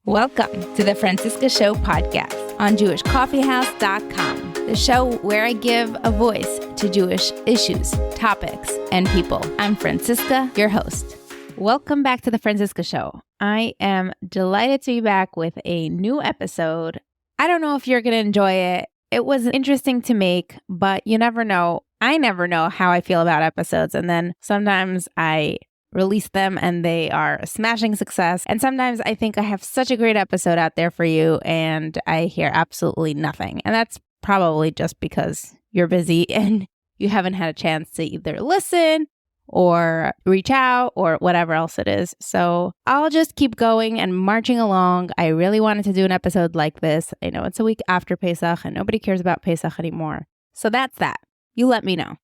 Welcome to the Francisca Show podcast on JewishCoffeehouse.com, the show where I give a voice to Jewish issues, topics, and people. I'm Francisca, your host. Welcome back to the Francisca Show. I am delighted to be back with a new episode. I don't know if you're going to enjoy it. It was interesting to make, but you never know. I never know how I feel about episodes, and then sometimes I release them and they are a smashing success. And sometimes I think I have such a great episode out there for you and I hear absolutely nothing. And that's probably just because you're busy and you haven't had a chance to either listen or reach out or whatever else it is. So I'll just keep going and marching along. I really wanted to do an episode like this. I know it's a week after Pesach and nobody cares about Pesach anymore. So that's that. You let me know.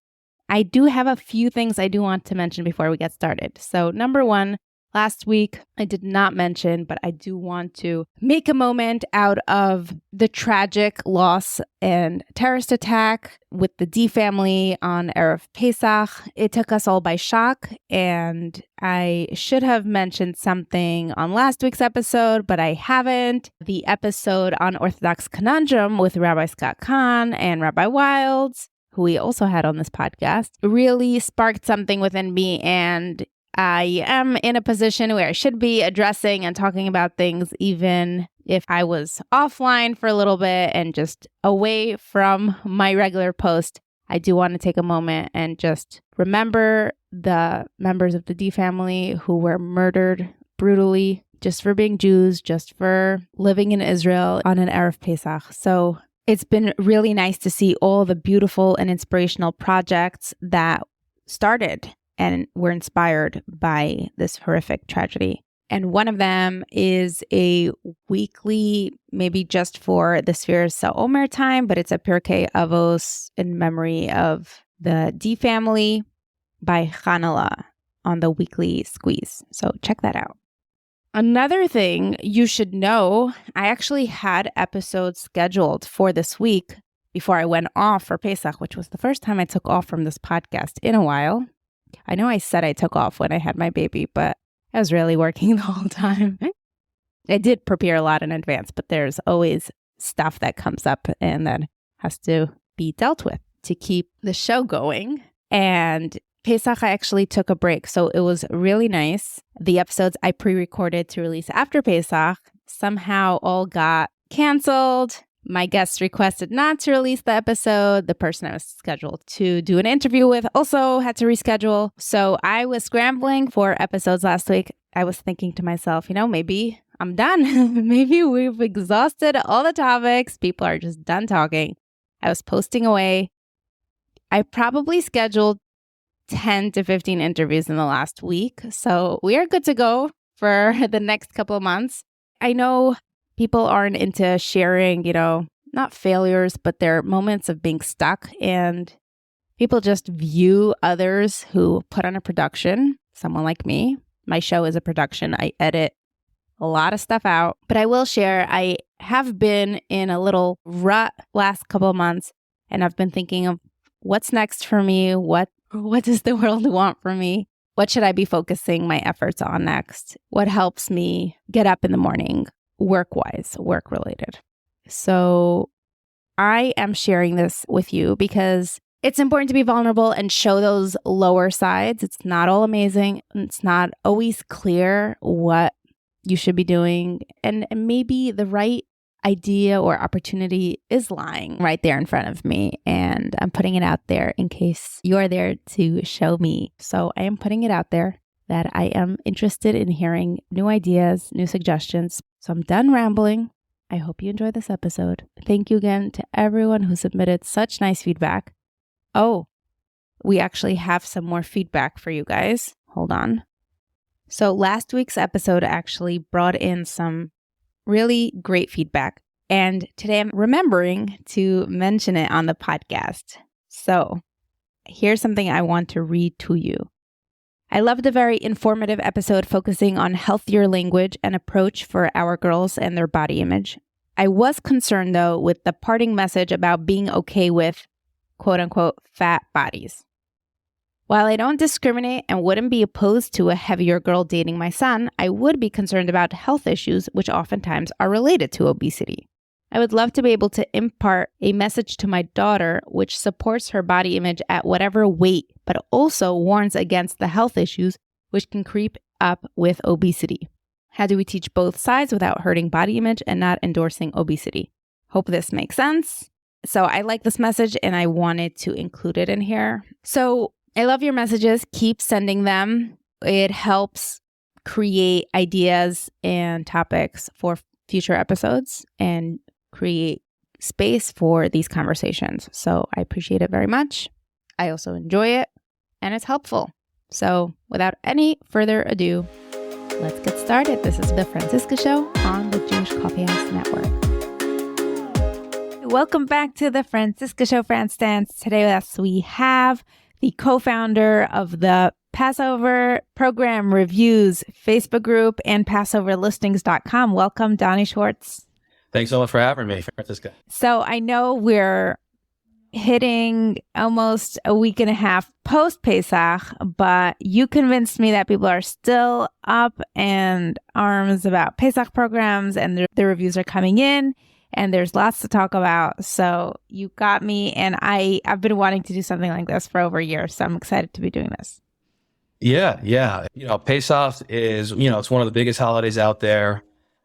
I do have a few things I do want to mention before we get started. So number one, last week I did not mention, but I do want to make a moment out of the tragic loss and terrorist attack with the D family on Erev Pesach. It took us all by shock, and I should have mentioned something on last week's episode, but I haven't. The episode on Orthodox Conundrum with Rabbi Scott Kahn and Rabbi Wilds, who we also had on this podcast, really sparked something within me, and I am in a position where I should be addressing and talking about things even if I was offline for a little bit and just away from my regular post. I do want to take a moment and just remember the members of the D family who were murdered brutally just for being Jews, just for living in Israel on an Erev Pesach. So it's been really nice to see all the beautiful and inspirational projects that started and were inspired by this horrific tragedy. And one of them is a weekly, maybe just for the Spheres Sa'omer time, but it's a Pirkei Avos in memory of the D family by Chanala on the weekly squeeze. So check that out. Another thing you should know, I actually had episodes scheduled for this week before I went off for Pesach, which was the first time I took off from this podcast in a while. I know I said I took off when I had my baby, but I was really working the whole time. I did prepare a lot in advance, but there's always stuff that comes up and that has to be dealt with to keep the show going. And Pesach, I actually took a break, so it was really nice. The episodes I pre-recorded to release after Pesach somehow all got canceled. My guests requested not to release the episode. The person I was scheduled to do an interview with also had to reschedule. So I was scrambling for episodes last week. I was thinking to myself, maybe I'm done. Maybe we've exhausted all the topics. People are just done talking. I was posting away. I probably scheduled 10 to 15 interviews in the last week. So we are good to go for the next couple of months. I know people aren't into sharing, not failures, but their moments of being stuck. And people just view others who put on a production, someone like me. My show is a production. I edit a lot of stuff out. But I will share, I have been in a little rut last couple of months, and I've been thinking of what's next for me. What does the world want from me? What should I be focusing my efforts on next? What helps me get up in the morning, work-wise, work-related? So I am sharing this with you because it's important to be vulnerable and show those lower sides. It's not all amazing. It's not always clear what you should be doing. And maybe the right idea or opportunity is lying right there in front of me, and I'm putting it out there in case you're there to show me. So I am putting it out there that I am interested in hearing new ideas, new suggestions. So I'm done rambling. I hope you enjoyed this episode. Thank you again to everyone who submitted such nice feedback. Oh, we actually have some more feedback for you guys. Hold on. So last week's episode actually brought in some really great feedback. And today I'm remembering to mention it on the podcast. So here's something I want to read to you. I loved a very informative episode focusing on healthier language and approach for our girls and their body image. I was concerned, though, with the parting message about being okay with, quote unquote, fat bodies. While I don't discriminate and wouldn't be opposed to a heavier girl dating my son, I would be concerned about health issues, which oftentimes are related to obesity. I would love to be able to impart a message to my daughter which supports her body image at whatever weight, but also warns against the health issues which can creep up with obesity. How do we teach both sides without hurting body image and not endorsing obesity? Hope this makes sense. So I like this message and I wanted to include it in here. So I love your messages. Keep sending them. It helps create ideas and topics for future episodes and create space for these conversations. So I appreciate it very much. I also enjoy it and it's helpful. So without any further ado, let's get started. This is The Francisca Show on the Jewish Coffee House Network. Welcome back to The Francisca Show, Franstans. Today with us we have the co-founder of the Passover Program Reviews Facebook group and PassoverListings.com. Welcome, Doni Schwartz. Thanks so much for having me, Francisca. So I know we're hitting almost a week and a half post-Pesach, but you convinced me that people are still up in arms about Pesach programs and the reviews are coming in. And there's lots to talk about. So you got me. And I've been wanting to do something like this for over a year. So I'm excited to be doing this. Yeah. Pesach is, it's one of the biggest holidays out there.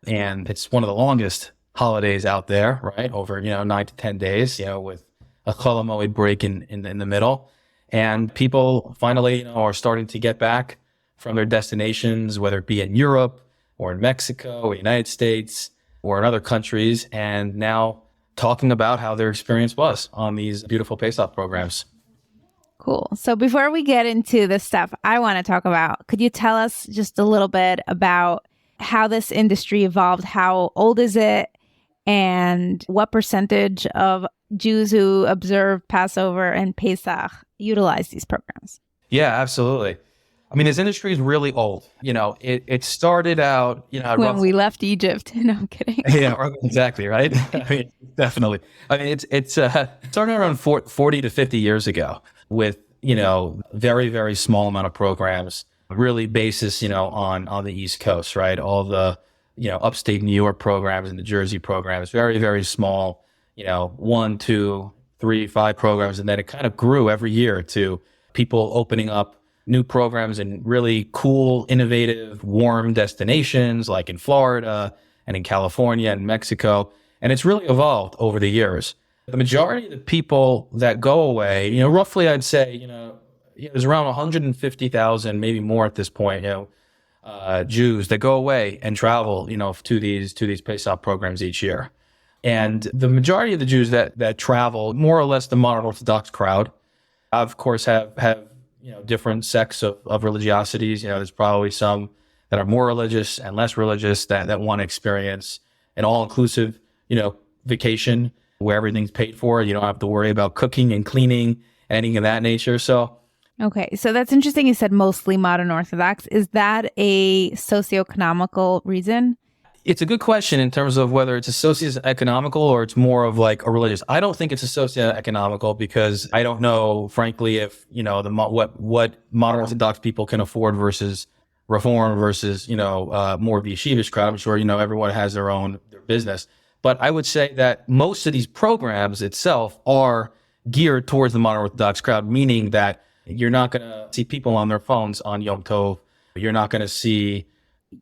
And it's one of the longest holidays out there, right? Over, 9 to 10 days, with a Chol Hamoed break in the middle. And people finally, are starting to get back from their destinations, whether it be in Europe or in Mexico or the United States, or in other countries, and now talking about how their experience was on these beautiful Pesach programs. Cool. So before we get into the stuff I want to talk about, could you tell us just a little bit about how this industry evolved? How old is it? And what percentage of Jews who observe Passover and Pesach utilize these programs? Yeah, absolutely. I mean, this industry is really old. It started out, when we left Egypt. No, I'm kidding. Yeah, exactly. Right. I mean, definitely. I mean, it's started around 40 to 50 years ago with, very, very small amount of programs, really basis, on the East Coast, right? All the, upstate New York programs and the Jersey programs, very, very small, 1, 2, 3, 5 programs. And then it kind of grew every year to people opening up new programs in really cool, innovative, warm destinations like in Florida and in California and Mexico. And it's really evolved over the years. The majority of the people that go away, roughly I'd say, there's around 150,000, maybe more at this point, Jews that go away and travel, to these Pesach programs each year. And the majority of the Jews that travel, more or less the modern Orthodox crowd, of course, have different sects of religiosities. There's probably some that are more religious and less religious that want to experience an all-inclusive, vacation where everything's paid for. You don't have to worry about cooking and cleaning, anything of that nature. So, okay. So that's interesting. You said mostly modern Orthodox. Is that a socioeconomical reason? It's a good question in terms of whether it's a socioeconomical or it's more of like a religious. I don't think it's a socioeconomical because I don't know, frankly, if, what modern Orthodox people can afford versus Reform versus, more of the yeshivish crowd. I'm sure, everyone has their business. But I would say that most of these programs itself are geared towards the modern Orthodox crowd, meaning that you're not going to see people on their phones on Yom Tov. You're not going to see.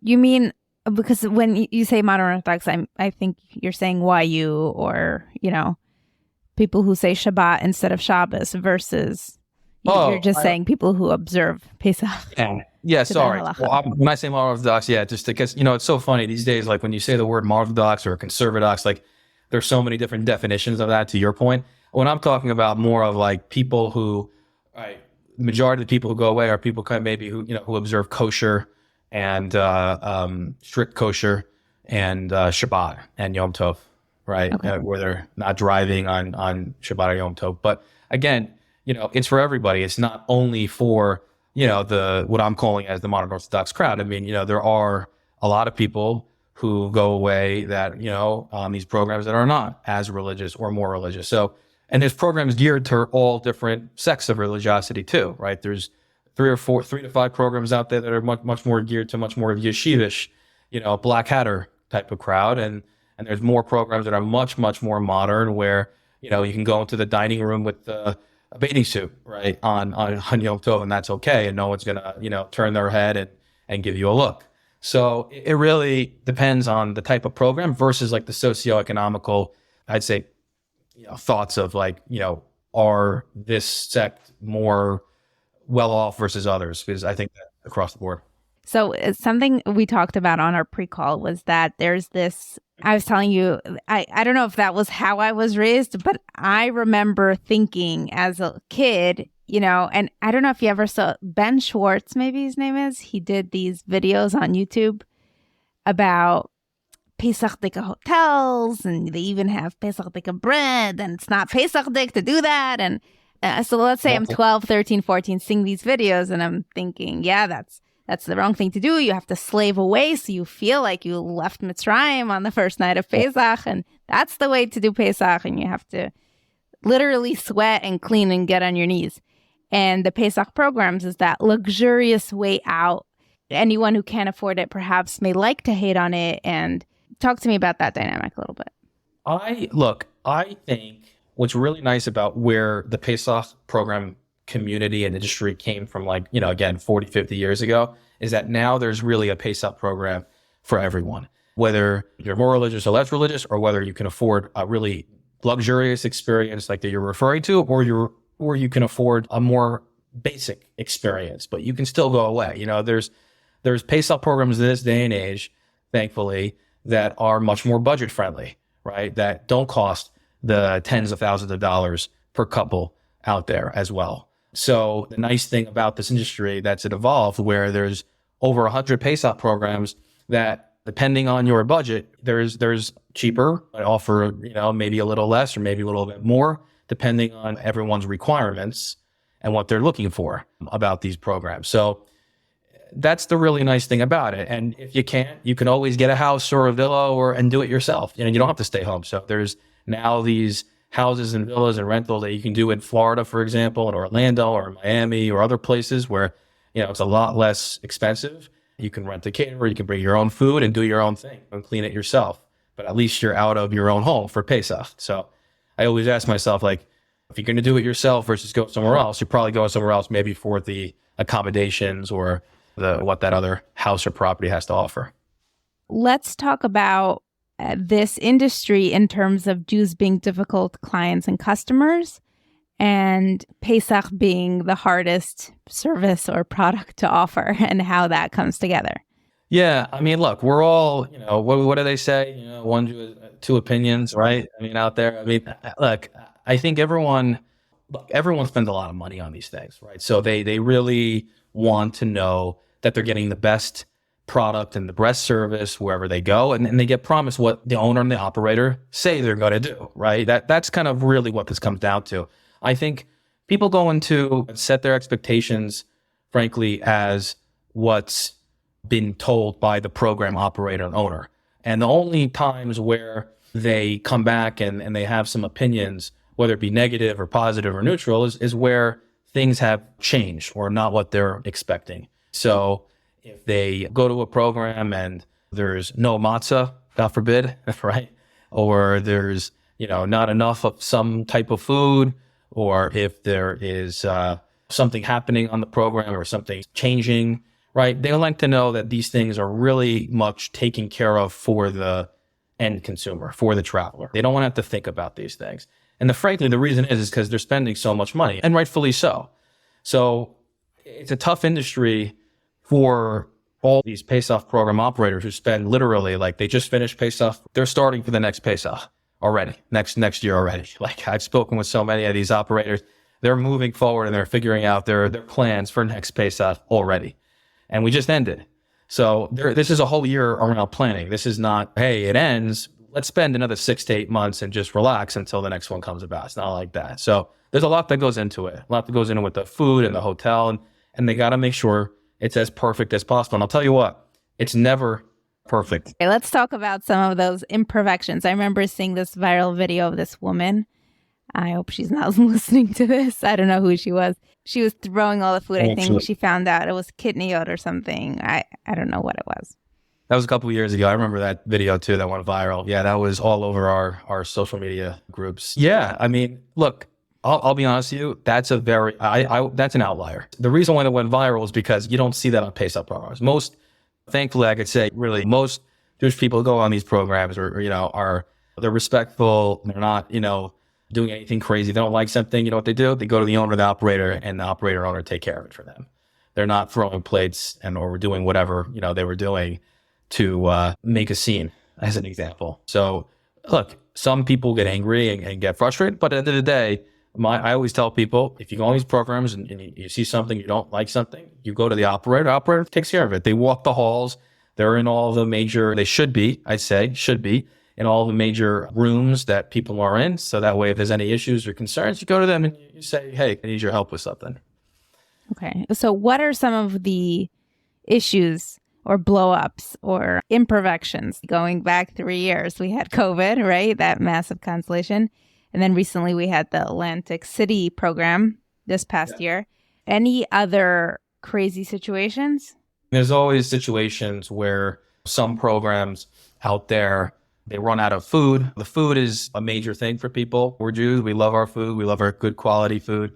You mean, because when you say modern Orthodox, I think you're saying YU or, people who say Shabbat instead of Shabbos versus you're just saying people who observe Pesach. Yeah, sorry. Well, when I say modern Orthodox, just because, it's so funny these days, like when you say the word modern Orthodox or conservadox, like there's so many different definitions of that, to your point. When I'm talking about more of like people who, the majority of the people who go away are people kind of maybe who observe kosher and strict kosher and Shabbat and Yom Tov, right? Okay. Where they're not driving on Shabbat or Yom Tov. But again, it's for everybody. It's not only for, what I'm calling as the modern Orthodox crowd. I mean, there are a lot of people who go away that, on these programs that are not as religious or more religious. So, And there's programs geared to all different sects of religiosity too, right? There's 3 to 5 programs out there that are much more geared to much more of yeshivish, Black Hatter type of crowd. And there's more programs that are much more modern where, you can go into the dining room with a bathing suit, right, on Yom Tov, and that's okay. And no one's going to, turn their head and give you a look. So it really depends on the type of program versus like the socioeconomical, I'd say, thoughts of like, are this sect more well off versus others? Because I think that across the board. So something we talked about on our pre-call was that there's this, I was telling you, I don't know if that was how I was raised, but I remember thinking as a kid, and I don't know if you ever saw Ben Schwartz, maybe his name is, he did these videos on YouTube about Pesach Dika hotels, and they even have Pesach Dika bread, and it's not Pesach Dik to do that. And so let's say I'm 12, 13, 14, seeing these videos, and I'm thinking, yeah, that's the wrong thing to do. You have to slave away so you feel like you left Mitzrayim on the first night of Pesach, and that's the way to do Pesach, and you have to literally sweat and clean and get on your knees. And the Pesach programs is that luxurious way out. Anyone who can't afford it perhaps may like to hate on it. And talk to me about that dynamic a little bit. I think what's really nice about where the Pesach program community and industry came from, like, again, 40, 50 years ago, is that now there's really a Pesach program for everyone, whether you're more religious or less religious, or whether you can afford a really luxurious experience like that you're referring to, or you can afford a more basic experience, but you can still go away. There's Pesach programs in this day and age, thankfully, that are much more budget friendly, right? That don't cost the tens of thousands of dollars per couple out there as well. So the nice thing about this industry that's evolved, where there's over 100 Pesach programs that, depending on your budget, there's cheaper, I offer, maybe a little less or maybe a little bit more, depending on everyone's requirements and what they're looking for about these programs. So that's the really nice thing about it. And if you can't, you can always get a house or a villa and do it yourself. You don't have to stay home. So there's now these houses and villas and rentals that you can do in Florida, for example, in Orlando or Miami or other places where, it's a lot less expensive. You can rent a caterer, you can bring your own food and do your own thing and clean it yourself. But at least you're out of your own home for Pesach. So I always ask myself, like, if you're going to do it yourself versus go somewhere else, you're probably going somewhere else, maybe for the accommodations or what that other house or property has to offer. Let's talk about this industry in terms of Jews being difficult clients and customers, and Pesach being the hardest service or product to offer, and how that comes together. Yeah, I mean, look, we're all, what do they say? One Jew, 2 opinions, right? I mean, out there. I mean, look, I think everyone spends a lot of money on these things, right? So they really want to know that they're getting the best product and the best service wherever they go, and they get promised what the owner and the operator say they're going to do, right? That's kind of really what this comes down to. I think people go into set their expectations, frankly, as what's been told by the program operator and owner. And the only times where they come back and they have some opinions, whether it be negative or positive or neutral, is where things have changed or not what they're expecting. So if they go to a program and there's no matzah, God forbid, right? Or there's, not enough of some type of food, or if there is something happening on the program or something changing, right? They like to know that these things are really much taken care of for the end consumer, for the traveler. They don't want to have to think about these things. And frankly, the reason is because they're spending so much money, and rightfully so. So it's a tough industry for all these Pesach program operators who spend literally, like, they just finished Pesach, they're starting for the next Pesach already, next year already. Like, I've spoken with so many of these operators, they're moving forward and they're figuring out their plans for next Pesach already. And we just ended. So this is a whole year around planning. This is not, hey, it ends, let's spend another 6 to 8 months and just relax until the next one comes about. It's not like that. So there's a lot that goes into it. A lot that goes into with the food and the hotel, and they got to make sure it's as perfect as possible. And I'll tell you what, it's never perfect. Okay, let's talk about some of those imperfections. I remember seeing this viral video of this woman I hope she's not listening to this. I don't know who she was. She was throwing all the food. I think she found out it was kidney oat or something. I don't know what it was. That was a couple of years ago. I remember that video too that went viral. Yeah, that was all over our social media groups. Yeah, I mean, look, I'll be honest with you. That's that's an outlier. The reason why it went viral is because you don't see that on Pesach programs. Thankfully, I could say really most Jewish people go on these programs they're respectful. They're not, doing anything crazy. They don't like something. You know what they do? They go to the owner, the operator, and the operator owner take care of it for them. They're not throwing plates or doing whatever, they were doing to make a scene, as an example. So look, some people get angry and get frustrated, but at the end of the day, I always tell people, if you go on these programs and you see something, you don't like something, you go to the operator. The operator takes care of it. They walk the halls. They're in all the major, they should be in all the major rooms that people are in. So that way, if there's any issues or concerns, you go to them and you say, hey, I need your help with something. Okay. So what are some of the issues or blow-ups or imperfections? Going back 3 years, we had COVID, right? That massive cancellation. And then recently we had the Atlantic City program this past year. Any other crazy situations? There's always situations where some programs out there, they run out of food. The food is a major thing for people. We're Jews. We love our food. We love our good quality food.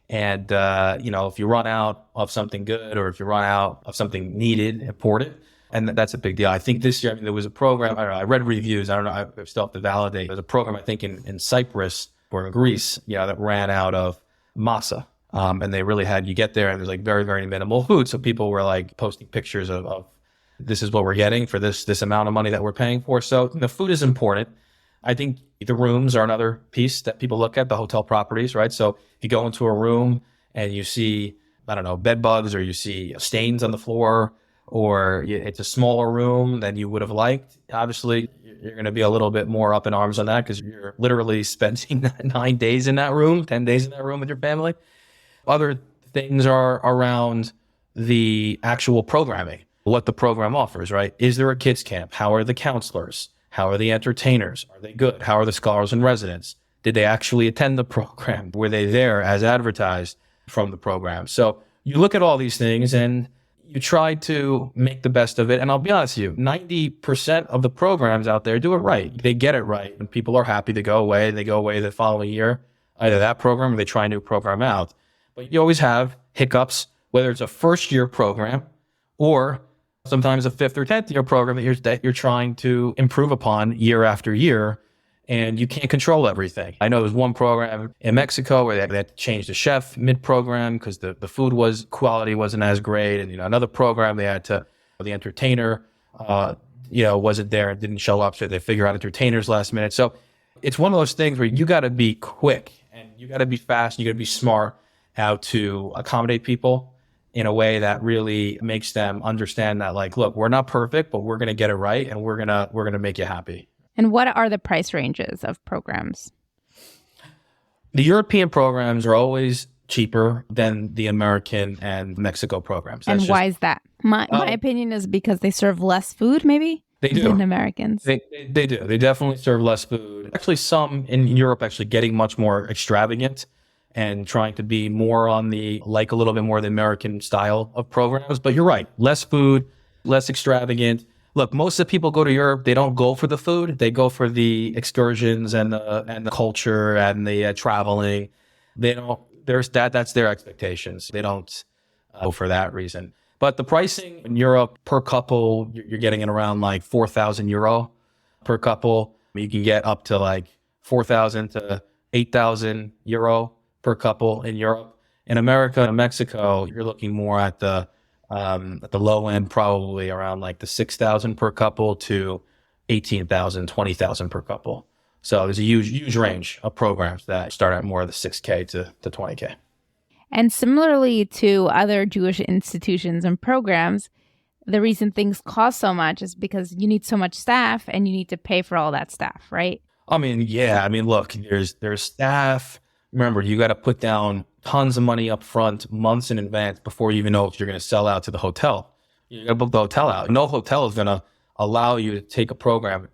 And, if you run out of something good or if you run out of something needed, important, and that's a big deal. I think this year, there was a program, I don't know, I read reviews. I don't know, I still have to validate. There's a program, I think, in Cyprus or in Greece, that ran out of masa. And they really had, you get there and there's like very, very minimal food. So people were like posting pictures of this is what we're getting for this amount of money that we're paying for. So the food is important. I think the rooms are another piece that people look at, the hotel properties, right? So if you go into a room and you see, I don't know, bed bugs or you see stains on the floor or it's a smaller room than you would have liked, obviously you're going to be a little bit more up in arms on that because you're literally spending 9 days in that room, 10 days in that room with your family. Other things are around the actual programming, what the program offers, right? Is there a kids camp? How are the counselors? How are the entertainers? Are they good? How are the scholars in residence? Did they actually attend the program? Were they there as advertised from the program? So you look at all these things and you try to make the best of it. And I'll be honest with you, 90% of the programs out there do it right. They get it right. And people are happy to go away. They go away the following year, either that program or they try a new program out. But you always have hiccups, whether it's a first year program or sometimes a 5th or 10th year program that you're trying to improve upon year after year, and you can't control everything. I know there's one program in Mexico where they had to change the chef mid-program because the food quality wasn't as great, and another program they had to, the entertainer wasn't there and didn't show up, so they figure out entertainers last minute. So it's one of those things where you got to be quick and you got to be fast, and you got to be smart how to accommodate people in a way that really makes them understand that, like, look, we're not perfect, but we're going to get it right, and we're going to make you happy. And what are the price ranges of programs? The European programs are always cheaper than the American and Mexico programs. And why is that? My opinion is because they serve less food, maybe? They do. Than Americans. They do. They definitely serve less food. Actually, some in Europe actually getting much more extravagant and trying to be more on a little bit more the American style of programs. But you're right, less food, less extravagant. Look, most of the people go to Europe, they don't go for the food. They go for the excursions and the culture and the traveling. That's their expectations. They don't go for that reason. But the pricing in Europe per couple, you're getting it around like 4,000 euro per couple. You can get up to like 4,000 to 8,000 euro per couple in Europe. In America and Mexico, you're looking more at the low end, probably around like the 6,000 per couple to 18,000, 20,000 per couple. So there's a huge range of programs that start at more of the 6K to 20K. And similarly to other Jewish institutions and programs, the reason things cost so much is because you need so much staff and you need to pay for all that staff, right? Look, there's staff. Remember, you got to put down tons of money up front, months in advance, before you even know if you're going to sell out to the hotel. You got to book the hotel out. No hotel is going to allow you to take a program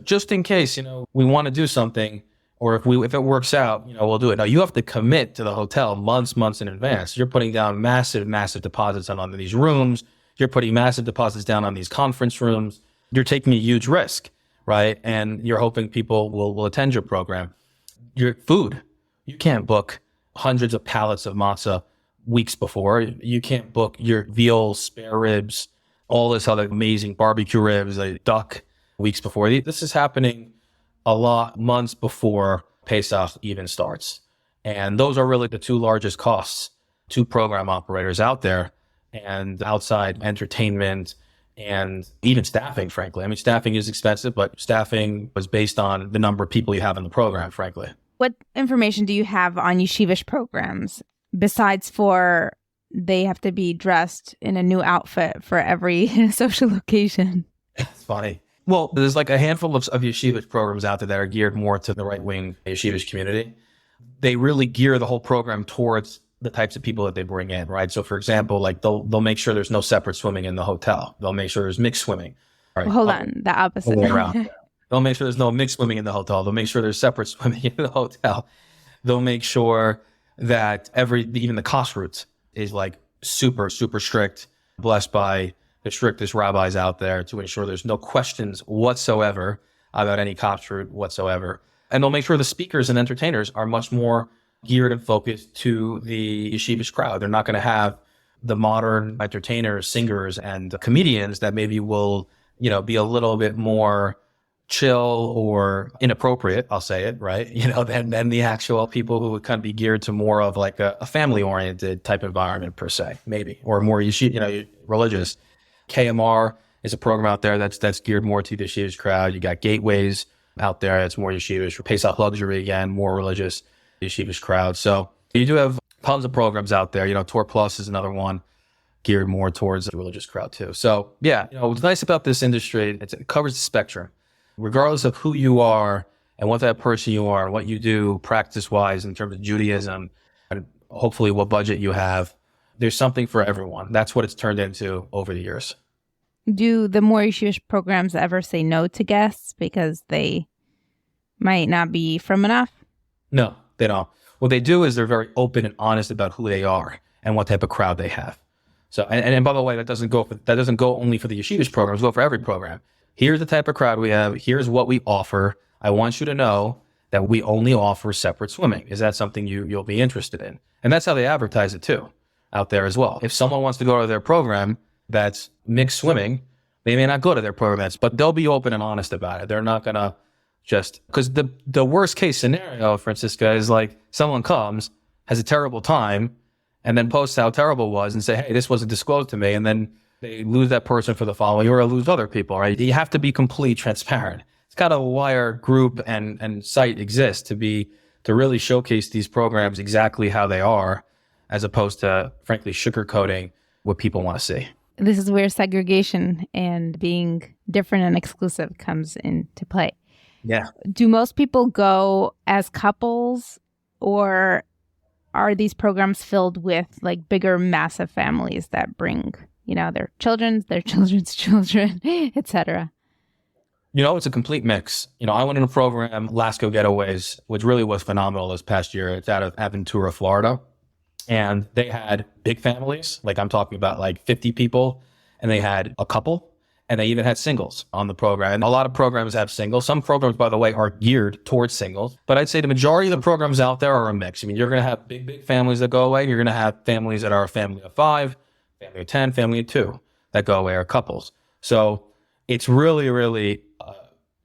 just in case, we want to do something. Or if it works out, we'll do it. Now you have to commit to the hotel months in advance. You're putting down massive deposits on these rooms. You're putting massive deposits down on these conference rooms. You're taking a huge risk, right? And you're hoping people will attend your program. Your food, you can't book hundreds of pallets of matzah weeks before. You can't book your veal, spare ribs, all this other amazing barbecue ribs, like duck weeks before. This is happening a lot months before Pesach even starts. And those are really the two largest costs to program operators out there, and outside entertainment and even staffing, frankly. I mean, staffing is expensive, but staffing was based on the number of people you have in the program, frankly. What information do you have on yeshivish programs besides for they have to be dressed in a new outfit for every social occasion? It's funny. Well, there's like a handful of yeshivish programs out there that are geared more to the right-wing yeshivish community. They really gear the whole program towards the types of people that they bring in, right? So, for example, like they'll make sure there's no separate swimming in the hotel. They'll make sure there's mixed swimming. Right? Well, hold on, the opposite. They'll make sure there's no mixed swimming in the hotel. They'll make sure there's separate swimming in the hotel. They'll make sure that even the kashrut is like super strict, blessed by the strictest rabbis out there to ensure there's no questions whatsoever about any kashrut whatsoever. And they'll make sure the speakers and entertainers are much more geared and focused to the yeshivish crowd. They're not going to have the modern entertainers, singers, and comedians that maybe will, be a little bit more chill or inappropriate, I'll say it, right? Than the actual people who would kind of be geared to more of like a family-oriented type environment per se, maybe, or more religious. KMR is a program out there that's geared more to the yeshivish crowd. You got Gateways out there that's more yeshivish. Pesach Luxury, again, more religious yeshivish crowd. So you do have tons of programs out there. Tour Plus is another one geared more towards the religious crowd too. So yeah, what's nice about this industry, it covers the spectrum. Regardless of who you are and what that person you are, what you do practice-wise in terms of Judaism, and hopefully what budget you have, there's something for everyone. That's what it's turned into over the years. Do the more yeshivish programs ever say no to guests because they might not be from enough? No, they don't. What they do is they're very open and honest about who they are and what type of crowd they have. So, and by the way, that doesn't go only for the yeshivish programs, go for every program. Here's the type of crowd we have. Here's what we offer. I want you to know that we only offer separate swimming. Is that something you'll be interested in? And that's how they advertise it too, out there as well. If someone wants to go to their program that's mixed swimming, they may not go to their program, but they'll be open and honest about it. They're not going to just, because the worst case scenario, Francisca, is like someone comes, has a terrible time, and then posts how terrible it was and say, hey, this wasn't disclosed to me. And then they lose that person for the following year or lose other people, right? You have to be completely transparent. It's kind of why our group and site exists, to really showcase these programs exactly how they are, as opposed to, frankly, sugarcoating what people want to see. This is where segregation and being different and exclusive comes into play. Yeah. Do most people go as couples, or are these programs filled with like bigger, massive families that bring, their children's children, etc.? It's a complete mix. I went in a program, Lasco Getaways, which really was phenomenal this past year. It's out of Aventura, Florida. And they had big families, like I'm talking about like 50 people, and they had a couple, and they even had singles on the program. And a lot of programs have singles. Some programs, by the way, are geared towards singles. But I'd say the majority of the programs out there are a mix. I mean, you're going to have big families that go away. You're going to have families that are a family of 5, family of 10, family of 2 that go away, or couples. So it's really,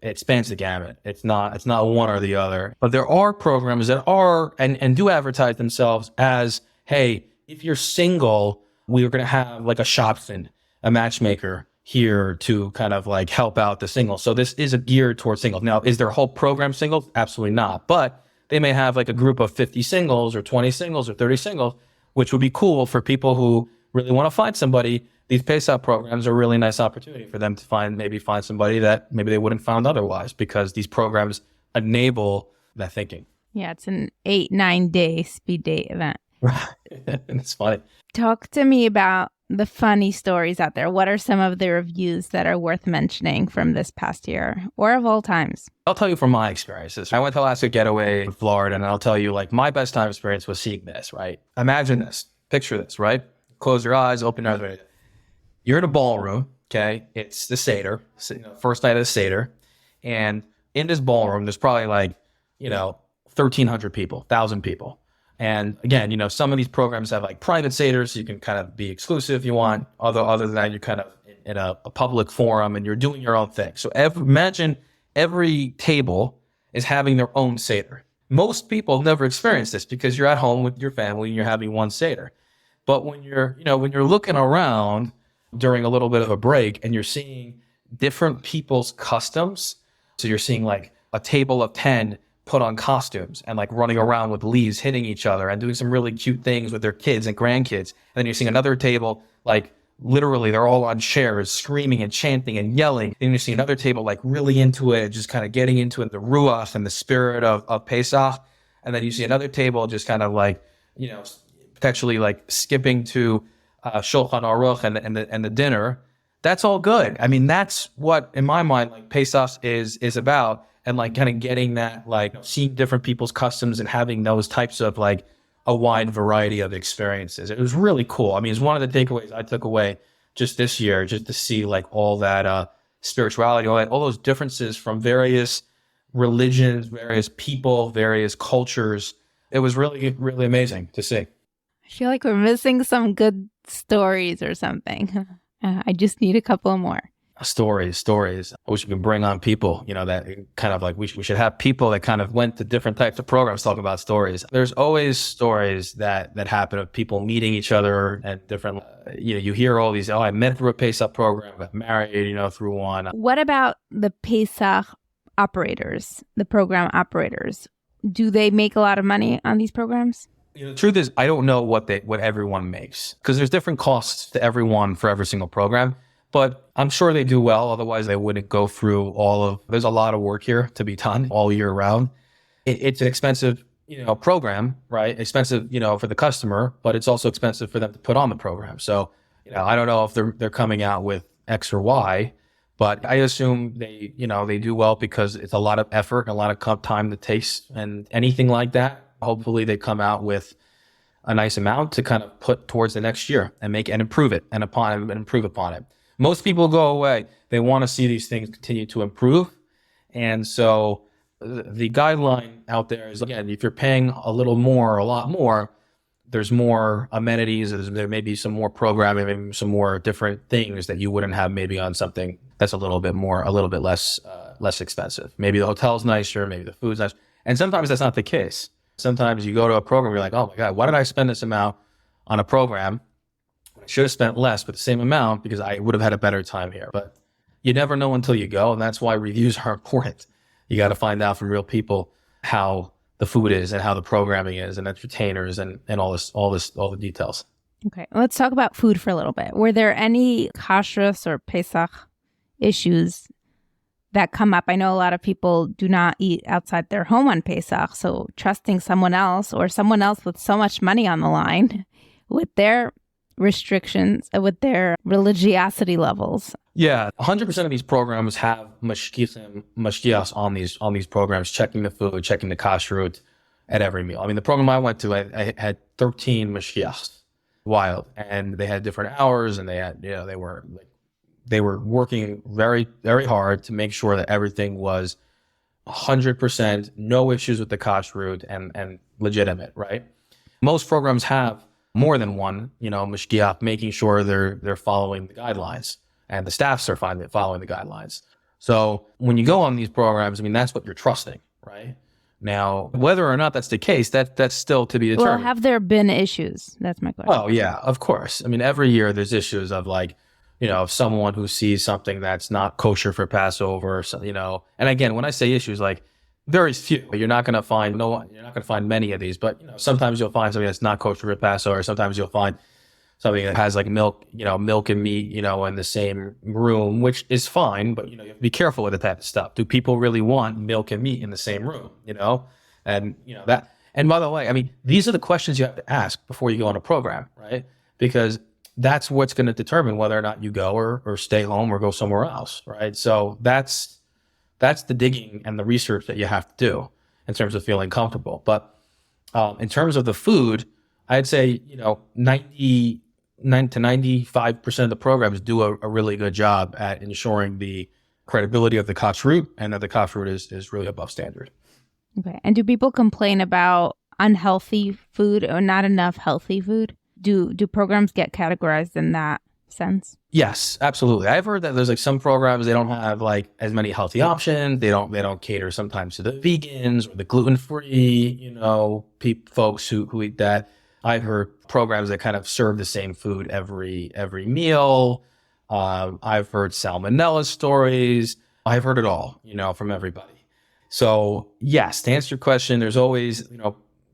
it spans the gamut. It's not one or the other. But there are programs that are and do advertise themselves as, hey, if you're single, we're going to have like a shopson, a matchmaker here to kind of like help out the singles. So this is geared towards singles. Now, is their whole program singles? Absolutely not. But they may have like a group of 50 singles or 20 singles or 30 singles, which would be cool for people who really want to find somebody. These Pesach programs are a really nice opportunity for them to find somebody that maybe they wouldn't find otherwise, because these programs enable that thinking. Yeah, it's an 8-9 day speed date event. Right. It's funny. Talk to me about the funny stories out there? What are some of the reviews that are worth mentioning from this past year or of all times? I'll tell you from my experiences. I went to Alaska Getaway in Florida, and I'll tell you, like, my best time experience was seeing this, right? Imagine this. Picture this, right? Close your eyes, open your eyes. You're in a ballroom, okay? It's the Seder, first night of the Seder. And in this ballroom, there's probably 1,300 people, 1,000 people. And again, some of these programs have like private Seders, so you can kind of be exclusive if you want. Other than that, you're kind of in a public forum and you're doing your own thing. So imagine every table is having their own Seder. Most people never experience this because you're at home with your family and you're having one Seder. But when you're looking around during a little bit of a break and you're seeing different people's customs, so you're seeing like a table of 10 put on costumes and like running around with leaves hitting each other and doing some really cute things with their kids and grandkids. And then you're seeing another table, like literally they're all on chairs screaming and chanting and yelling. And you see another table like really into it, just kind of getting into it, the ruach and the spirit of Pesach. And then you see another table just kind of like, potentially like skipping to Shulchan Aruch and the dinner. That's all good. I mean, that's what, in my mind, like Pesach is about. And like kind of getting that, like seeing different people's customs and having those types of like a wide variety of experiences. It was really cool. I mean, it's one of the takeaways I took away just this year, just to see like all that spirituality, all those differences from various religions, various people, various cultures. It was really, really amazing to see. I feel like we're missing some good stories or something. I just need a couple more. Stories. I wish we could bring on people, that kind of like we should have people that kind of went to different types of programs talking about stories. There's always stories that happen of people meeting each other and different, you hear all these, I met through a Pesach program, got married, through one. What about the Pesach operators, the program operators? Do they make a lot of money on these programs? The truth is, I don't know what everyone makes because there's different costs to everyone for every single program. But I'm sure they do well. Otherwise, they wouldn't go through there's a lot of work here to be done all year round. It's an expensive, program, right? Expensive, for the customer, but it's also expensive for them to put on the program. So, I don't know if they're coming out with X or Y, but I assume they do well because it's a lot of effort and a lot of time to taste and anything like that. Hopefully they come out with a nice amount to kind of put towards the next year and improve it and improve upon it. Most people go away. They want to see these things continue to improve. And so the guideline out there is, again, if you're paying a little more or a lot more, there's more amenities. There may be some more programming, maybe some more different things that you wouldn't have maybe on something that's a little bit less expensive. Maybe the hotel's nicer, maybe the food's nicer. And sometimes that's not the case. Sometimes you go to a program, you're like, oh my God, why did I spend this amount on a program? I should have spent less, but the same amount because I would have had a better time here. But you never know until you go, and that's why reviews are important. You got to find out from real people how the food is and how the programming is and entertainers and all the details. Okay, let's talk about food for a little bit. Were there any kashrus or Pesach issues that come up? I know a lot of people do not eat outside their home on Pesach, so trusting someone else with so much money on the line with their restrictions, with their religiosity levels. Yeah, 100% of these programs have mashgiachs on these programs, checking the food, checking the kashrut at every meal. I mean, the program I went to, I had 13 mashgiachs, wild, and they had different hours, and they had, they were working very, very hard to make sure that everything was 100%, no issues with the kashrut and legitimate, right? Most programs have more than one, mashgiach, making sure they're following the guidelines and the staffs are following the guidelines. So when you go on these programs, I mean, that's what you're trusting, right? Now, whether or not that's the case, that's still to be determined. Well, have there been issues? That's my question. Oh, yeah, of course. I mean, every year there's issues of like, of someone who sees something that's not kosher for Passover, and again, when I say issues, like very few, you're not going to find many of these, but sometimes you'll find something that's not kosher for Passover. Sometimes you'll find something that has like milk and meat, in the same room, which is fine, but you have to be careful with that type of stuff. Do people really want milk and meat in the same room? And that. And by the way, I mean, these are the questions you have to ask before you go on a program, right? Because that's what's going to determine whether or not you go or stay home or go somewhere else, right? So that's the digging and the research that you have to do in terms of feeling comfortable. But in terms of the food, I'd say, 99 to 95% of the programs do a really good job at ensuring the credibility of the kashrut, and that the kashrut is really above standard. Okay. And do people complain about unhealthy food or not enough healthy food? Do programs get categorized in that sense? Yes, absolutely. I've heard that there's like some programs, they don't have like as many healthy options. They don't cater sometimes to the vegans or the gluten-free, folks who eat that. I've heard programs that kind of serve the same food every meal. I've heard salmonella stories. I've heard it all, from everybody. So yes, to answer your question, there's always,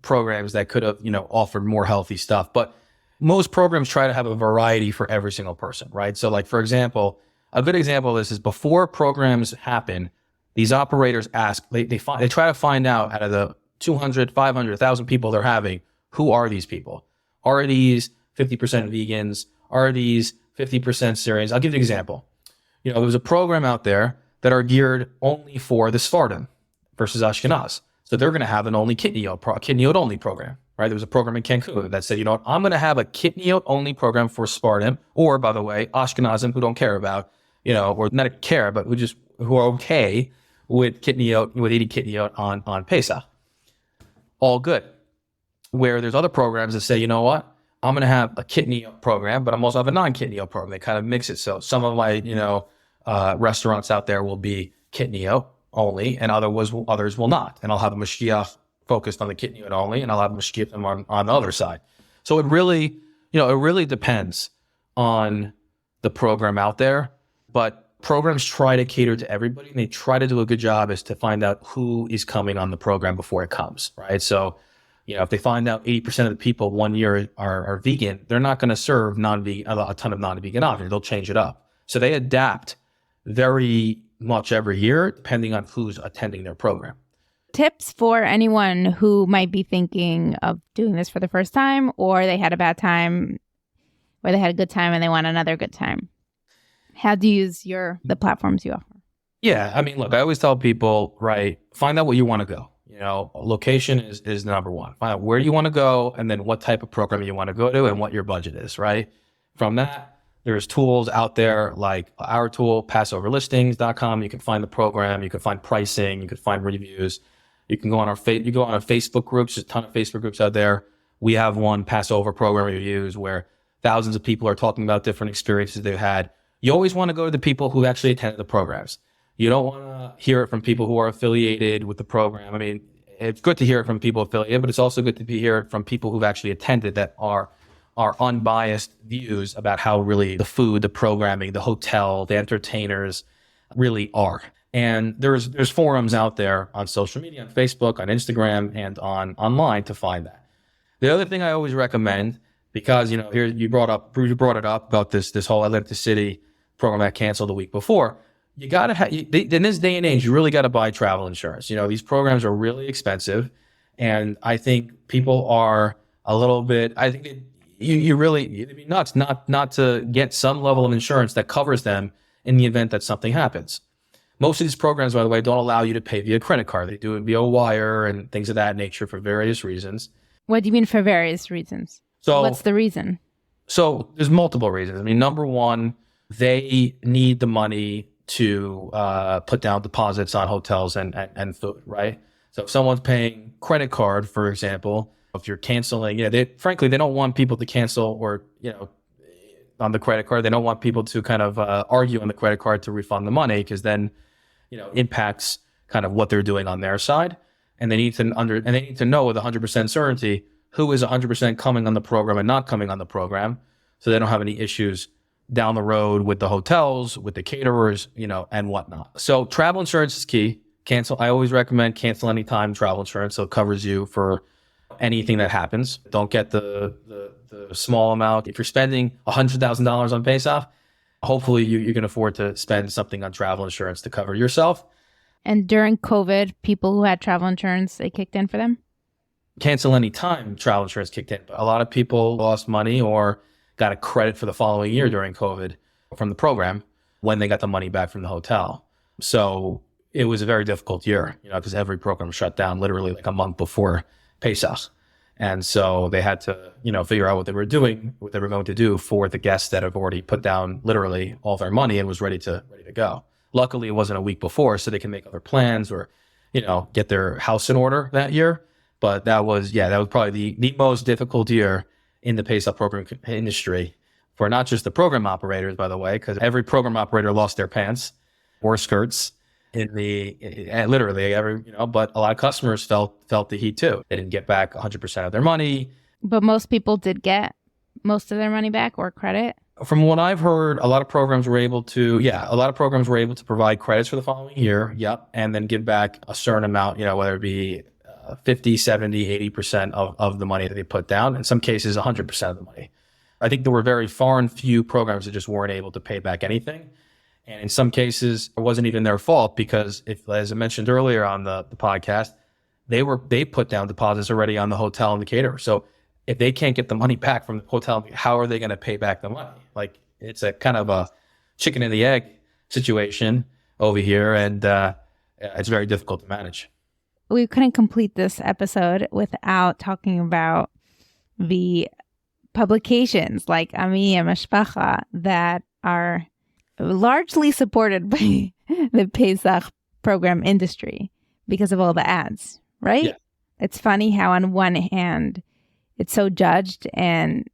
programs that could have, offered more healthy stuff, but most programs try to have a variety for every single person, right? So like, for example, a good example of this is before programs happen, these operators ask, they try to find out of the 200, 500, 1,000 people they're having, who are these people? Are these 50% vegans? Are these 50% Syrians? I'll give you an example. There's a program out there that are geared only for the Sephardim versus Ashkenaz. So they're going to have an only kidney yod only program, right? There was a program in Cancun that said, I'm going to have a kidney yod only program for Sephardim, or by the way, Ashkenazim who don't care about, or not care, but who are okay with eating kidney yod on Pesach. All good. Where there's other programs that say, you know what? I'm going to have a kidney program, but I'm also have a non-kidney program. They kind of mix it. So some of my, restaurants out there will be kidney only, and others will not. And I'll have a mashgiach focused on the kidney only, and I'll have a mashgiach on the other side. So it really depends on the program out there. But programs try to cater to everybody, and they try to do a good job as to find out who is coming on the program before it comes, right? So if they find out 80% of the people 1 year are vegan, they're not going to serve a ton of non-vegan options. They'll change it up. So they adapt very much every year, depending on who's attending their program. Tips for anyone who might be thinking of doing this for the first time, or they had a bad time, or they had a good time and they want another good time. How do you use the platforms you offer? Yeah, I mean, look, I always tell people, right, find out where you want to go. Location is number one. Find out where you want to go, and then what type of program you want to go to and what your budget is, right? From that, there's tools out there like our tool, passoverlistings.com. You can find the program, you can find pricing, you can find reviews. You can go on our Facebook groups. There's a ton of Facebook groups out there. We have one, Passover Program Reviews, where thousands of people are talking about different experiences they've had. You always want to go to the people who actually attended the programs. You don't want to hear it from people who are affiliated with the program. I mean, it's good to hear it from people affiliated, but it's also good to hear it from people who've actually attended that are unbiased views about how really the food, the programming, the hotel, the entertainers really are. And there's forums out there on social media, on Facebook, on Instagram, and online to find that. The other thing I always recommend, because here you brought it up about this whole Atlantic City program that canceled the week before. You gotta have in this day and age, you really got to buy travel insurance. These programs are really expensive, and I think people are a little bit. I think you really, it'd be nuts not to get some level of insurance that covers them in the event that something happens. Most of these programs, by the way, don't allow you to pay via credit card. They do it via wire and things of that nature for various reasons. What do you mean for various reasons? So what's the reason? So there's multiple reasons. I mean, number one, they need the money to put down deposits on hotels and food, right? So if someone's paying credit card, for example, if you're canceling, they don't want people to cancel or, on the credit card. They don't want people to kind of argue on the credit card to refund the money, because then, impacts kind of what they're doing on their side. And they need to know with 100% certainty who is 100% coming on the program and not coming on the program, so they don't have any issues down the road with the hotels, with the caterers, and whatnot. So travel insurance is key. I always recommend cancel anytime travel insurance, so it covers you for anything that happens. Don't get the small amount. If you're spending $100,000 on Pesach, hopefully you can afford to spend something on travel insurance to cover yourself. And during COVID, people who had travel insurance, it kicked in for them? Cancel anytime travel insurance kicked in. But a lot of people lost money or got a credit for the following year during COVID from the program when they got the money back from the hotel. So it was a very difficult year, because every program shut down literally like a month before Pesach. And so they had to, figure out what they were going to do for the guests that have already put down literally all their money and was ready to go. Luckily, it wasn't a week before, so they can make other plans or, get their house in order that year. But that was probably the most difficult year in the Pesach program industry for not just the program operators, by the way, because every program operator lost their pants or skirts literally every, but a lot of customers felt the heat too. They didn't get back 100% of their money. But most people did get most of their money back or credit? From what I've heard, a lot of programs were able to provide credits for the following year. Yep. And then give back a certain amount, whether it be 50, 70, 80% of the money that they put down. In some cases, 100% of the money. I think there were very far and few programs that just weren't able to pay back anything. And in some cases, it wasn't even their fault because, as I mentioned earlier on the podcast, they put down deposits already on the hotel and the caterer. So if they can't get the money back from the hotel, how are they going to pay back the money? Like, it's a kind of a chicken and the egg situation over here, and it's very difficult to manage. We couldn't complete this episode without talking about the publications like Ami and Mashpacha that are largely supported by the Pesach program industry because of all the ads, right? Yeah. It's funny how on one hand, it's so judged, and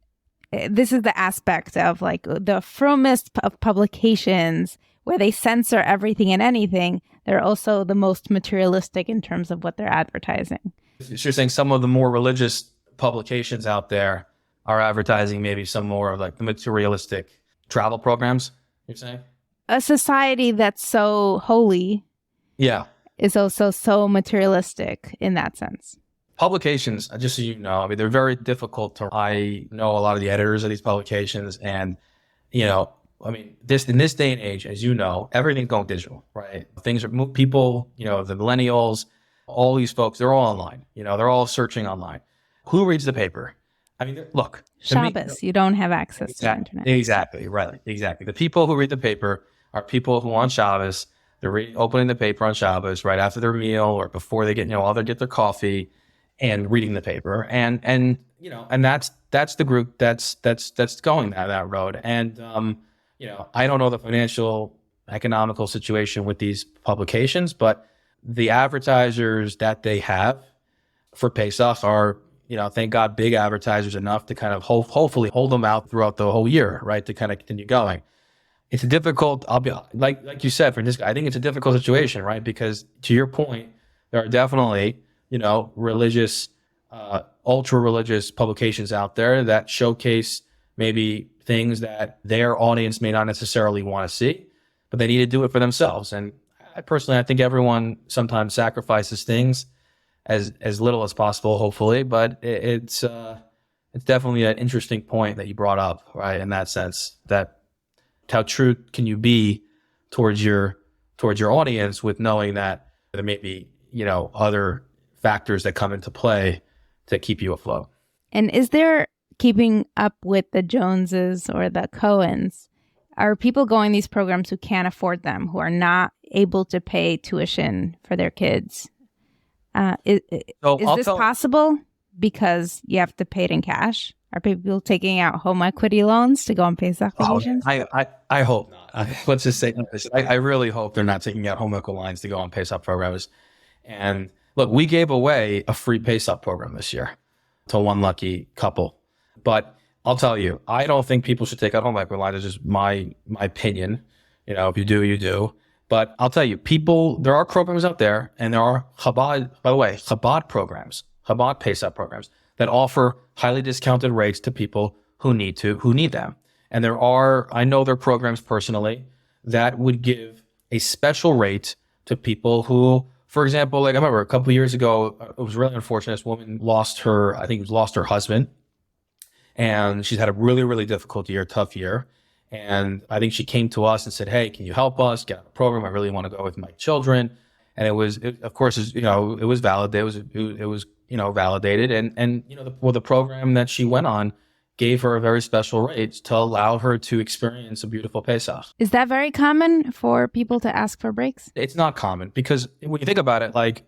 this is the aspect of like the fromest of publications where they censor everything and anything. They're also the most materialistic in terms of what they're advertising. So you're saying some of the more religious publications out there are advertising maybe some more of like the materialistic travel programs, you're saying? A society that's so holy is also so materialistic in that sense. Publications, just so you know, I mean, they're very difficult I know a lot of the editors of these publications, and, I mean, in this day and age, as you know, everything's going digital, right? Things are people, the millennials, all these folks, they're all online, they're all searching online. Who reads the paper? I mean, look. Shabbos, you don't have access to the internet. Exactly, right. Exactly. The people who read the paper are people who on Shabbos, they're opening the paper on Shabbos right after their meal or before they get, while they get their coffee and reading the paper. And that's the group that's going down that road. And, I don't know the financial, economical situation with these publications, but the advertisers that they have for Pesach are, thank God, big advertisers enough to kind of hopefully hold them out throughout the whole year, right? To kind of continue going. It's a difficult, I'll be like you said, for this guy, I think it's a difficult situation, right? Because to your point, there are definitely, religious, ultra religious publications out there that showcase maybe things that their audience may not necessarily want to see, but they need to do it for themselves. And I think everyone sometimes sacrifices things as little as possible, hopefully, but it's definitely an interesting point that you brought up, right? In that sense, that how true can you be towards your audience with knowing that there may be, other factors that come into play to keep you afloat. And is there keeping up with the Joneses or the Cohens? Are people going these programs who can't afford them, who are not able to pay tuition for their kids? Is this possible because you have to pay it in cash? Are people taking out home equity loans to go on Pesach vacations? I hope not. Let's just say this. I really hope they're not taking out home equity lines to go on Pesach programs. And look, we gave away a free Pesach program this year to one lucky couple. But I'll tell you, I don't think people should take out home equity lines. It's just my opinion. If you do, you do. But I'll tell you, there are programs out there, and there are Chabad programs, Chabad Pesach programs that offer highly discounted rates to people who need them. And I know there are programs personally that would give a special rate to people who, for example, like I remember a couple of years ago, it was really unfortunate. This woman lost her husband, and she's had a really, really difficult year, tough year. And I think she came to us and said, "Hey, can you help us get on a program? I really want to go with my children." And it was validated. It was validated. And the program that she went on gave her a very special rate to allow her to experience a beautiful Pesach. Is that very common for people to ask for breaks? It's not common because when you think about it, like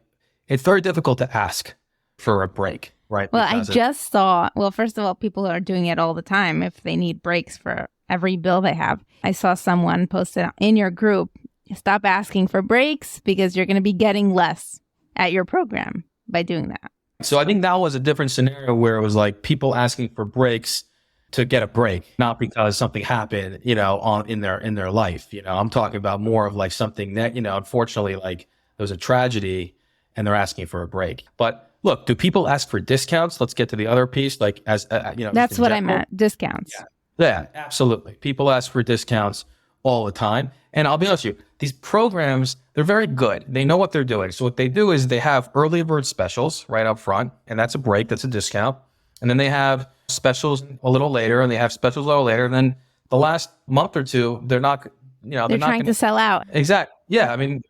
it's very difficult to ask for a break, right? Well, because I just saw, first of all, people are doing it all the time if they need breaks for every bill they have. I saw someone posted in your group, stop asking for breaks because you're going to be getting less at your program by doing that. So I think that was a different scenario where it was like people asking for breaks to get a break, not because something happened, in their life. I'm talking about more of like something that, unfortunately, like there was a tragedy and they're asking for a break. But look, do people ask for discounts? Let's get to the other piece. Like that's what I meant. Discounts. Yeah, absolutely. People ask for discounts all the time. And I'll be honest with you, these programs, they're very good. They know what they're doing. So what they do is they have early bird specials right up front, and that's a break, that's a discount. And then they have specials a little later, and they have specials a little later. And then the last month or two, they're not, they're not trying to sell out. Exactly. Yeah. I mean,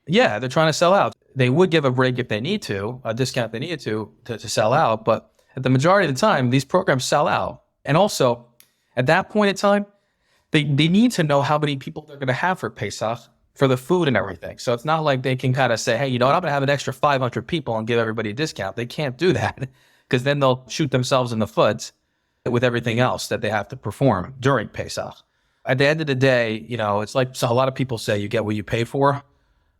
yeah, they're trying to sell out. They would give a break if they need to, a discount if they needed to sell out. But at the majority of the time, these programs sell out. And also, at that point in time, they need to know how many people they're going to have for Pesach, for the food and everything. So it's not like they can kind of say, hey, I'm going to have an extra 500 people and give everybody a discount. They can't do that because then they'll shoot themselves in the foot with everything else that they have to perform during Pesach. At the end of the day, it's like so a lot of people say you get what you pay for.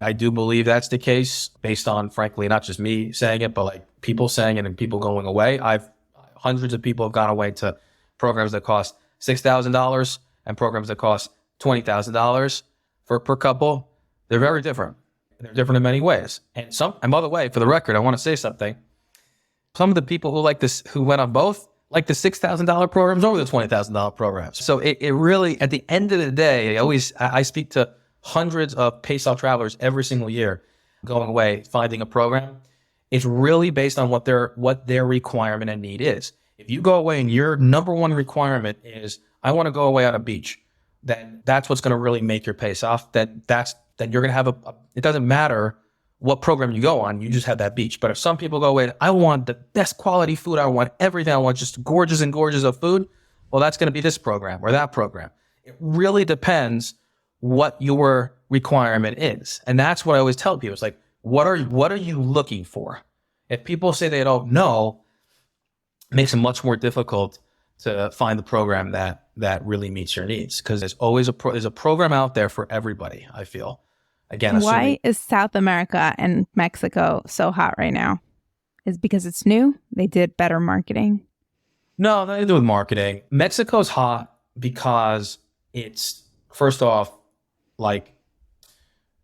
I do believe that's the case based on, frankly, not just me saying it, but like people saying it and people going away. Hundreds of people have gone away to programs that cost $6,000 and programs that cost $20,000 per couple. They're very different. They're different in many ways. And by the way, for the record, I want to say something. Some of the people who went on both, like the $6,000 programs over the $20,000 programs. So it really, at the end of the day, I speak to hundreds of Pesach travelers every single year going away, finding a program. It's really based on what their requirement and need is. If you go away and your number one requirement is, I want to go away on a beach, then that's what's going to really make your Pesach. Then you're going to have it doesn't matter what program you go on, you just have that beach. But if some people go away, I want the best quality food, I want everything, I want just gorgeous and gorgeous of food, well, that's going to be this program or that program. It really depends what your requirement is. And that's what I always tell people. It's like, what are you looking for? If people say they don't know, it makes it much more difficult to find the program that really meets your needs, because there's always there's a program out there for everybody, I feel. Again, why is South America and Mexico so hot right now? Is it because it's new? They did better marketing? No, nothing to do with marketing. Mexico's hot because it's, first off, like,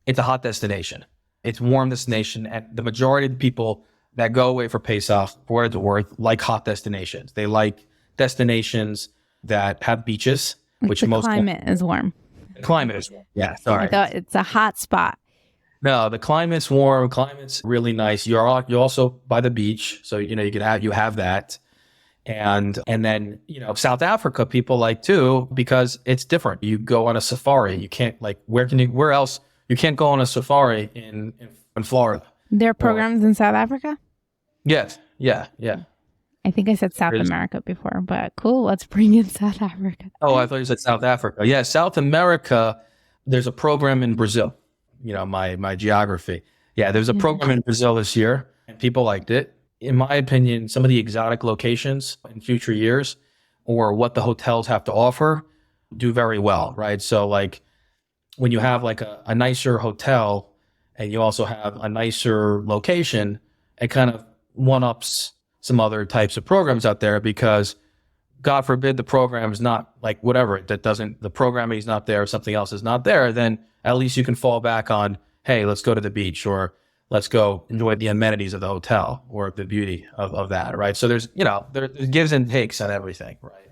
it's a hot destination. It's a warm destination, and the majority of the people that go away for Pesach, for what it's worth, like hot destinations. They like destinations that have beaches, which the climate is warm. The climate is warm. Yeah, sorry. It's a hot spot. No, the climate's warm. Climate's really nice. You're also by the beach, so you have that, and then South Africa people like too, because it's different. You go on a safari. You can't, like, where else? You can't go on a safari in Florida. There are programs in South Africa? Yes. Yeah. I think I said South America before, but cool. Let's bring in South Africa. Oh, I thought you said South Africa. Yeah, South America. There's a program in Brazil. My geography. Yeah, there's a program in Brazil this year, and people liked it. In my opinion, some of the exotic locations in future years, or what the hotels have to offer, do very well, right? So, like, when you have like a nicer hotel and you also have a nicer location, it kind of one-ups some other types of programs out there, because God forbid the program is not, like, whatever, the programming is not there, or something else is not there, then at least you can fall back on, hey, let's go to the beach, or let's go enjoy the amenities of the hotel, or the beauty of that, right? So there's gives and takes on everything, right?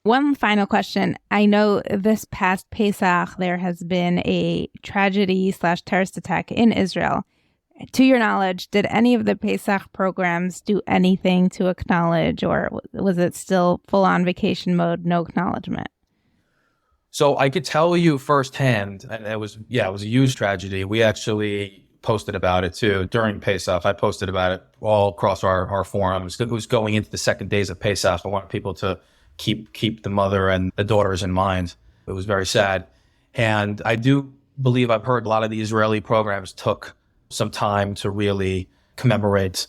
One final question. I know this past Pesach, there has been a tragedy/terrorist attack in Israel. To your knowledge, did any of the Pesach programs do anything to acknowledge, or was it still full-on vacation mode, no acknowledgement? So I could tell you firsthand, and it was a huge tragedy. We actually posted about it too during Pesach. I posted about it all across our forums. It was going into the second days of Pesach. I wanted people to keep the mother and the daughters in mind. It was very sad. And I do believe I've heard a lot of the Israeli programs took some time to really commemorate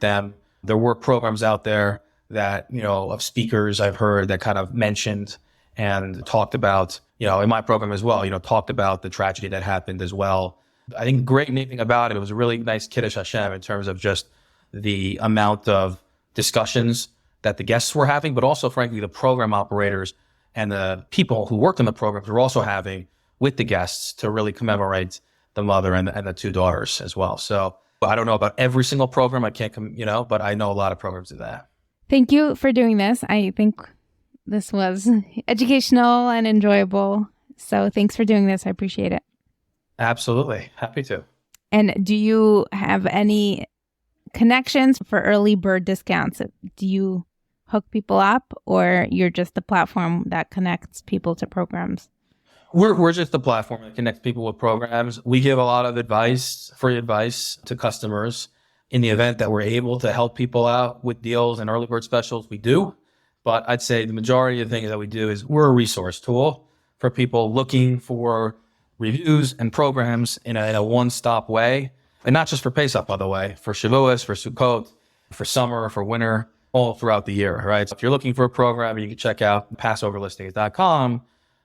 them. There were programs out there that, of speakers I've heard that kind of mentioned and talked about, in my program as well, talked about the tragedy that happened as well. I think the great thing about it was a really nice Kiddush Hashem in terms of just the amount of discussions that the guests were having, but also, frankly, the program operators and the people who worked in the programs were also having with the guests to really commemorate the mother and the two daughters as well. So I don't know about every single program. I can't, but I know a lot of programs do that. Thank you for doing this. I think this was educational and enjoyable. So thanks for doing this. I appreciate it. Absolutely. Happy to. And do you have any connections for early bird discounts? Do you hook people up, or you're just the platform that connects people to programs? We're just the platform that connects people with programs. We give a lot of free advice to customers. In the event that we're able to help people out with deals and early bird specials, we do. But I'd say the majority of the things that we do is we're a resource tool for people looking for reviews and programs in a one-stop way. And not just for Pesach, by the way, for Shavuos, for Sukkot, for summer, for winter, all throughout the year, right? So if you're looking for a program, you can check out PassoverListings.com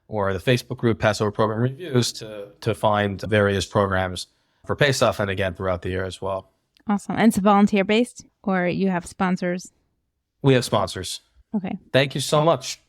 or the Facebook group Passover Program Reviews to find various programs for Pesach and again throughout the year as well. Awesome. And it's volunteer-based, or you have sponsors? We have sponsors. Okay. Thank you so much.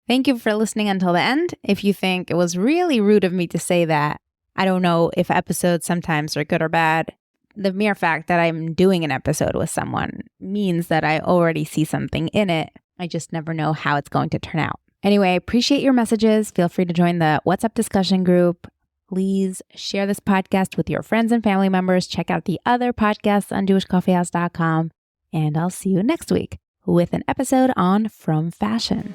Thank you for listening until the end. If you think it was really rude of me to say that, I don't know if episodes sometimes are good or bad. The mere fact that I'm doing an episode with someone means that I already see something in it. I just never know how it's going to turn out. Anyway, I appreciate your messages. Feel free to join the What's Up discussion group. Please share this podcast with your friends and family members. Check out the other podcasts on jewishcoffeehouse.com. And I'll see you next week with an episode on From Fashion.